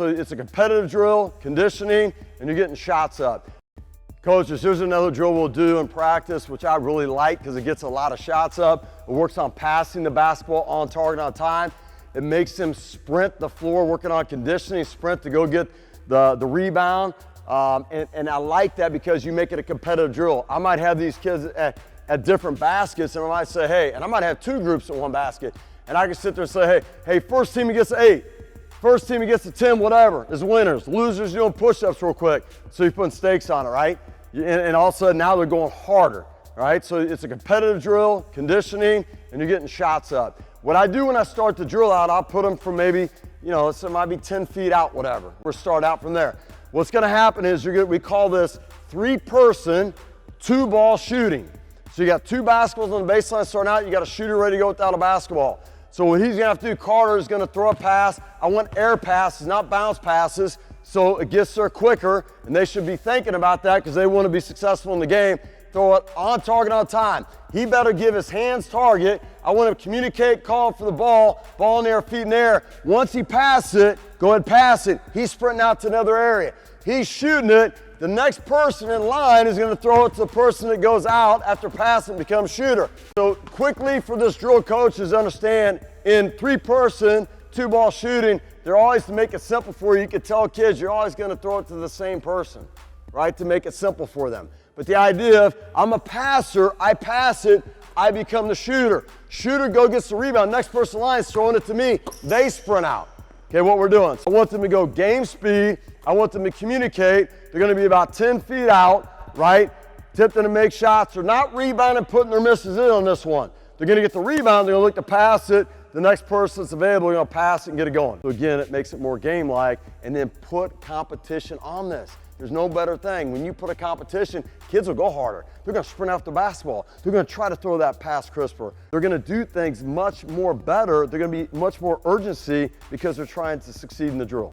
So it's a competitive drill, conditioning, and you're getting shots up. Coaches, here's another drill we'll do in practice, which I really like because it gets a lot of shots up. It works on passing the basketball on target on time. It makes them sprint the floor, working on conditioning, sprint to go get the rebound. And I like that because you make it a competitive drill. I might have these kids at different baskets, and I might say, hey, and I might have two groups in one basket, and I can sit there and say, hey, first team who gets to 8, first team who gets to 10, whatever, is winners. Losers, you're doing push-ups real quick. So you're putting stakes on it, right? And all of a sudden now they're going harder, right? So it's a competitive drill, conditioning, and you're getting shots up. What I do when I start the drill out, I'll put them from maybe, so it might be 10 feet out, whatever. We'll start out from there. What's gonna happen is we call this 3-person, 2-ball shooting. So you got 2 basketballs on the baseline starting out, you got a shooter ready to go without a basketball. So what he's gonna have to do, Carter is gonna throw a pass. I want air passes, not bounce passes, so it gets there quicker, and they should be thinking about that because they want to be successful in the game. Throw it on target on time. He better give his hands target. I want him to communicate, call for the ball in the air, feet in the air. Once he passes it, go ahead, pass it. He's sprinting out to another area. He's shooting it. The next person in line is going to throw it to the person that goes out after passing becomes shooter. So quickly for this drill coach is understand in 3-person, 2-ball shooting, they're always, to make it simple for you, you can tell kids you're always going to throw it to the same person, right, to make it simple for them. But the idea of I'm a passer, I pass it, I become the shooter. Shooter gets the rebound, next person in line is throwing it to me, they sprint out. Okay, what we're doing. So I want them to go game speed, I want them to communicate, they're going to be about 10 feet out, right, tip them to make shots. They're not rebounding, putting their misses in on this one. They're going to get the rebound, they're going to look to pass it, the next person that's available, you're going to pass it and get it going. So again, it makes it more game-like, and then put competition on this. There's no better thing. When you put a competition, kids will go harder. They're going to sprint after the basketball. They're going to try to throw that pass crisper. They're going to do things much more better. They're going to be much more urgency because they're trying to succeed in the drill.